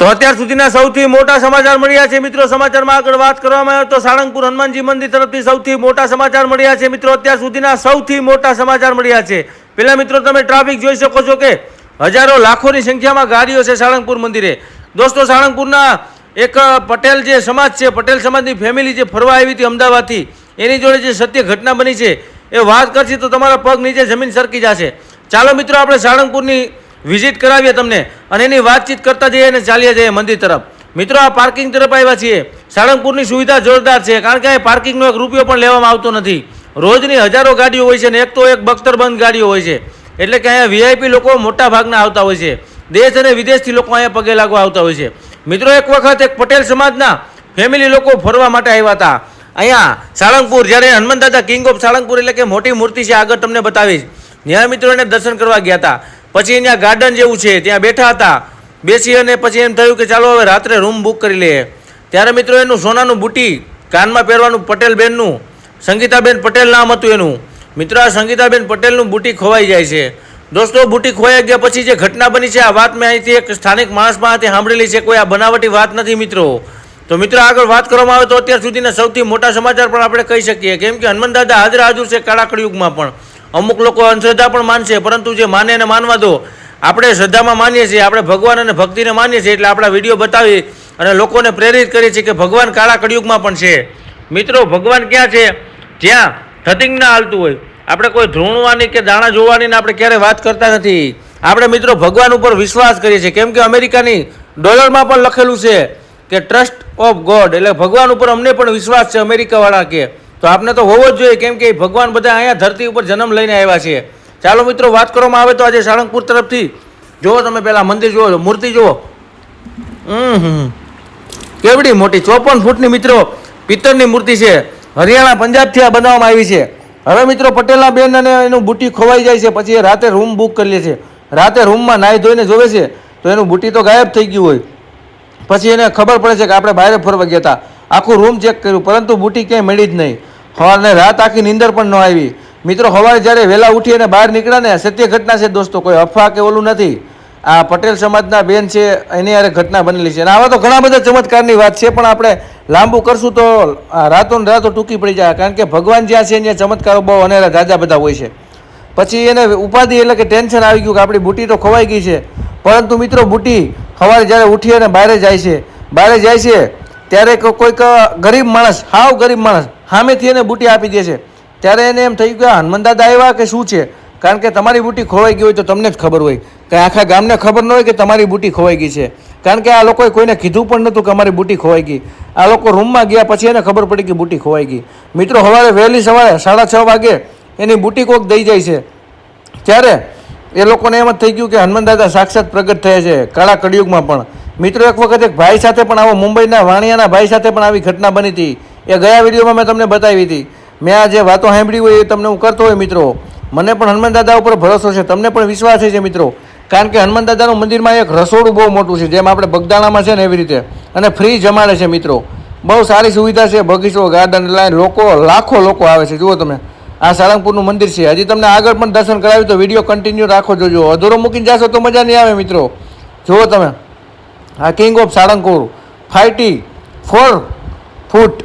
તો અત્યાર સુધીના સૌથી મોટા સમાચાર મળ્યા છે મિત્રો। સમાચારમાં આગળ વાત કરવામાં આવે તો સાળંગપુર હનુમાનજી મંદિર તરફથી સૌથી મોટા સમાચાર મળ્યા છે મિત્રો। અત્યાર સુધીના સૌથી મોટા સમાચાર મળ્યા છે। પહેલા મિત્રો તમે ટ્રાફિક જોઈ શકો છો કે હજારો લાખોની સંખ્યામાં ગાડીઓ છે સાળંગપુર મંદિરે। દોસ્તો સાળંગપુરના એક પટેલ જે સમાજ છે, પટેલ સમાજની ફેમિલી જે ફરવા આવી હતી અમદાવાદથી, એની જોડે જે સત્ય ઘટના બની છે એ વાત કરશે તો તમારા પગ નીચે જમીન સરકી જશે। ચાલો મિત્રો આપણે સાળંગપુરની વિઝિટ કરાવીએ તમને અને એની વાતચીત કરતા જઈએ અને ચાલીએ જઈએ મંદિર તરફ। મિત્રો આ પાર્કિંગ તરફ આવ્યા છીએ। સાળંગપુરની સુવિધા જોરદાર છે, કારણ કે અહીં પાર્કિંગનો એક રૂપિયો પણ લેવામાં આવતો નથી। રોજની હજારો ગાડીઓ હોય છે ને એક તો એક બખ્તરબંધ ગાડીઓ હોય છે, એટલે કે અહીંયા વીઆઈપી લોકો મોટા ભાગના આવતા હોય છે। દેશ અને વિદેશથી લોકો અહીંયા પગે લાગવા આવતા હોય છે। મિત્રો એક વખત એક પટેલ સમાજના ફેમિલી લોકો ફરવા માટે આવ્યા હતા અહીંયા સાળંગપુર, જ્યારે હનુમાન દાદા કિંગ ઓફ સાળંગપુર એટલે કે મોટી મૂર્તિ છે, આગળ તમને બતાવીશ, ત્યાં મિત્રો એને દર્શન કરવા ગયા હતા। પછી અહીંયા ગાર્ડન જેવું છે ત્યાં બેઠા હતા, બેસી અને પછી એમ થયું કે ચાલો હવે રાત્રે રૂમ બુક કરી લઈએ। ત્યારે મિત્રો એનું સોનાનું બુટી કાનમાં પહેરવાનું પટેલ બેનનું, સંગીતાબેન પટેલ નામ હતું એનું। મિત્રો આ સંગીતાબેન પટેલનું બુટી ખોવાઈ જાય છે। દોસ્તો બુટી ખોવાઈ ગયા પછી જે ઘટના બની છે, આ વાત મેં અહીંથી એક સ્થાનિક માણસ પાસેથી સાંભળેલી છે, કોઈ આ બનાવટી વાત નથી મિત્રો। તો મિત્રો આગળ વાત કરવામાં આવે તો અત્યાર સુધીના સૌથી મોટા સમાચાર પણ આપણે કહી શકીએ, કેમ કે હનુમાન દાદા હાજર હાજર છે કાળા કળિયુગમાં પણ। અમુક લોકો અંધશ્રદ્ધા પણ માનશે, પરંતુ જે માને એને માનવા દો। આપણે શ્રદ્ધામાં માનીએ છીએ, આપણે ભગવાન અને ભક્તિને માનીએ છીએ, એટલે આપણા વિડીયો બતાવી અને લોકોને પ્રેરિત કરીએ છીએ કે ભગવાન કાળા કળિયુગમાં પણ છે। મિત્રો ભગવાન ક્યાં છે? જ્યાં ધતિંગ ના હાલતું હોય। આપણે કોઈ ધ્રુણવાની કે દાણા જોવાની ને આપણે ક્યારે વાત કરતા નથી। આપણે મિત્રો ભગવાન ઉપર વિશ્વાસ કરીએ છીએ, કેમ કે અમેરિકાની ડોલરમાં પણ લખેલું છે કે ટ્રસ્ટ ઓફ ગોડ, એટલે ભગવાન ઉપર અમને પણ વિશ્વાસ છે અમેરિકાવાળા કે, તો આપણે તો હોવો જ જોઈએ, કેમ કે ભગવાન બધા અહીંયા ધરતી ઉપર જન્મ લઈને આવ્યા છે। ચાલો મિત્રો વાત કરવામાં આવે તો આજે સાળંગપુર તરફથી જુઓ તમે, પહેલાં મંદિર જુઓ, મૂર્તિ જુઓ, કેવડી મોટી 54 ફૂટની મિત્રો પિત્તળની મૂર્તિ છે। હરિયાણા પંજાબથી આ બનાવવામાં આવી છે। હવે મિત્રો પટેલના બેન અને એનું બુટી ખોવાઈ જાય છે, પછી એ રાતે રૂમ બુક કરી લે છે। રાતે રૂમમાં નાહી ધોઈને જોવે છે તો એનું બુટી તો ગાયબ થઈ ગયું હોય। પછી એને ખબર પડે છે કે આપણે બહાર ફરવા ગયા હતા, આખું રૂમ ચેક કર્યું, પરંતુ બુટી ક્યાંય મળી જ નહીં। સવારને રાત આખી નીંદર પણ ન આવી। મિત્રો સવારે જ્યારે વહેલા ઉઠી અને બહાર નીકળ્યા ને, સત્ય ઘટના છે દોસ્તો, કોઈ અફવા કે ઓલું નથી। આ પટેલ સમાજના બેન છે એની હારે ઘટના બનેલી છે, અને આવા તો ઘણા બધા ચમત્કારની વાત છે, પણ આપણે લાંબુ કરશું તો રાતો ને રાતો ટૂંકી પડી જાય, કારણ કે ભગવાન જ્યાં છે ત્યાં ચમત્કારો બહુ અનેરા જાજા બધા હોય છે। પછી એને ઉપાધિ એટલે કે ટેન્શન આવી ગયું કે આપણી બુટી તો ખોવાઈ ગઈ છે, પરંતુ મિત્રો બુટી સવારે જ્યારે ઉઠી અને બહાર જાય છે ત્યારે કોઈક ગરીબ માણસ, હાવ ગરીબ માણસ સામેથી એને બુટી આપી દે છે। ત્યારે એને એમ થયું કે હનુમાન દાદા આવ્યા કે શું છે, કારણ કે તમારી બુટી ખોવાઈ ગઈ હોય તો તમને જ ખબર હોય, કે આખા ગામને ખબર ન હોય કે તમારી બુટી ખોવાઈ ગઈ છે, કારણ કે આ લોકોએ કોઈને કીધું પણ નહોતું કે અમારી બુટી ખોવાઈ ગઈ। આ લોકો રૂમમાં ગયા પછી એને ખબર પડી કે બુટી ખોવાઈ ગઈ। મિત્રો સવારે વહેલી સવારે 6:30 વાગે એની બુટી કોક દઈ જાય છે, ત્યારે એ લોકોને એમ જ થઈ ગયું કે હનુમાન દાદા સાક્ષાત પ્રગટ થયા છે કાળા કળિયુગમાં પણ। મિત્રો એક વખત એક ભાઈ સાથે પણ આવો, મુંબઈના વાણિયાના ભાઈ સાથે પણ આવી ઘટના બની હતી, એ ગયા વિડીયોમાં મેં તમને બતાવી હતી। મેં આ જે વાતો સાંભળી હોય એ તમને હું કરતો હોય મિત્રો, મને પણ હનુમાન દાદા ઉપર ભરોસો છે, તમને પણ વિશ્વાસ છે મિત્રો, કારણ કે હનુમાન દાદાનું મંદિરમાં એક રસોડું બહુ મોટું છે, જેમ આપણે બગદાણામાં છે ને એવી રીતે, અને ફ્રી જમાડે છે મિત્રો, બહુ સારી સુવિધા છે। બગીચો, ગાર્ડન, લાઈન, લાખો લોકો આવે છે। જુઓ તમે, આ સાળંગપુરનું મંદિર છે। હજી તમને આગળ પણ દર્શન કરાવ્યું તો વિડીયો કન્ટિન્યુ રાખો, જોજો, અધૂરો મૂકીને જાશો તો મજા નહીં આવે મિત્રો। જુઓ તમે, આ કિંગ ઓફ સાળંગપુર 54 ફૂટ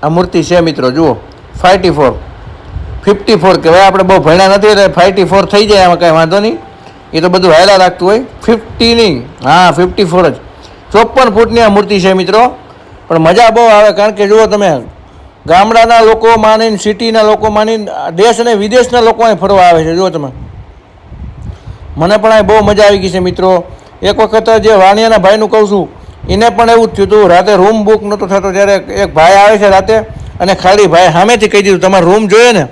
આ મૂર્તિ છે મિત્રો, જુઓ 54 કહેવાય, આપણે બહુ ભણ્યા નથી એટલે 54 થઈ જાય, આમાં કાંઈ વાંધો નહીં, એ તો બધું હાયલા રાખતું હોય, 50 નહીં, હા 54 જ, 54 ફૂટની આ મૂર્તિ છે મિત્રો। પણ મજા બહુ આવે, કારણ કે જુઓ તમે, ગામડાના લોકો માનીને, સિટીના લોકો માનીને, દેશ અને વિદેશના લોકો અહીં ફરવા આવે છે। જુઓ તમે, મને પણ અહીં બહુ મજા આવી ગઈ છે મિત્રો। એક વખત જે વાણિયાના ભાઈનું કહું છું, એને પણ એવું જ થયું હતું, રાતે રૂમ બુક નહોતો થતો, ત્યારે એક ભાઈ આવે છે રાતે, અને ખાલી ભાઈ સામેથી કહી દીધું તમારે રૂમ જોઈએ ને,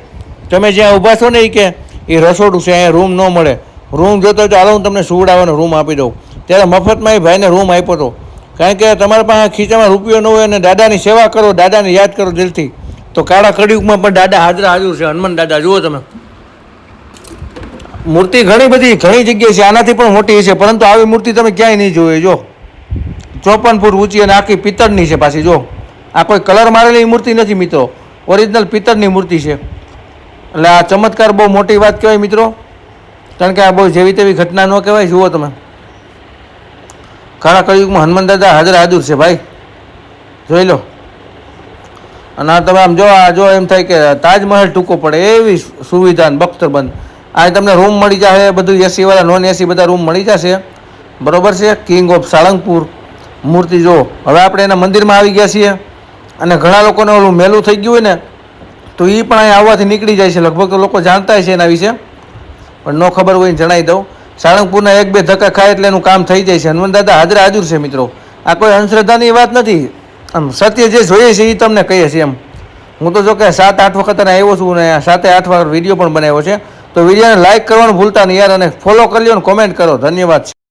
તમે જ્યાં ઊભા છો ને એ કે એ રસોડું છે, અહીંયા રૂમ ન મળે, રૂમ જોતો હોય તો હાલો હું તમને સુવડાવવાનો રૂમ આપી દઉં। ત્યારે મફતમાં એ ભાઈને રૂમ આપ્યો હતો, કારણ કે તમારા પાસે ખીચામાં રૂપિયો ન હોય અને દાદાની સેવા કરો, દાદાને યાદ કરો દિલથી, તો કાળા કળિયુગમાં પણ દાદા હાજર છે, હનુમાન દાદા। જુઓ તમે, મૂર્તિ ઘણી બધી ઘણી જગ્યાએ છે, આનાથી પણ મોટી છે, પરંતુ આવી મૂર્તિ તમે ક્યાંય નહીં જોઈ। જો 54 ફૂટ ઊંચી અને આખી પિત્તળની છે પાછી। જો આ કોઈ કલર મારેલી મૂર્તિ નથી મિત્રો, ઓરિજિનલ પિત્તળની મૂર્તિ છે, એટલે આ ચમત્કાર બહુ મોટી વાત કહેવાય મિત્રો, કારણ કે આ બહુ જેવી તેવી ઘટના ન કહેવાય। જુઓ તમે, કાળા કળિયુગમાં હનુમાન દાદા હાજર હાજર છે ભાઈ, જોઈ લો. અને આ તમે આમ જો એમ થાય કે તાજમહેલ ટૂંકો પડે એવી સુવિધા બખ્તરબંધ. આ તમને રૂમ મળી જશે, બધું એસી વાળા નોન એસી બધા રૂમ મળી જશે, બરોબર છે. કિંગ ઓફ સાળંગપુર મૂર્તિ જો. હવે આપણે એના મંદિરમાં આવી ગયા છીએ અને ઘણા લોકોને ઓલું મેલું થઈ ગયું હોય ને તો એ પણ અહીં આવવાથી નીકળી જાય છે. લગભગ તો લોકો જાણતા છે એના વિશે, પણ ન ખબર હોય જણાવી દઉં. સાળંગપુરના એક બે ધક્કા ખાય એટલે એનું કામ થઈ જાય છે. હનુમાન દાદા હાજર હાજર છે મિત્રો. આ કોઈ અંધશ્રદ્ધાની વાત નથી, આમ સત્ય જે જોઈએ છે એ તમને કહીએ છીએ એમ. હું તો જો કે 7-8 વખત આવ્યો છું ને 7-8 વાર વિડીયો પણ બનાવ્યો છે. તો વિડીયોને લાઇક કરવાનું ભૂલતા નહીં યાર, અને ફોલો કરી લો ને કોમેન્ટ કરો. ધન્યવાદ.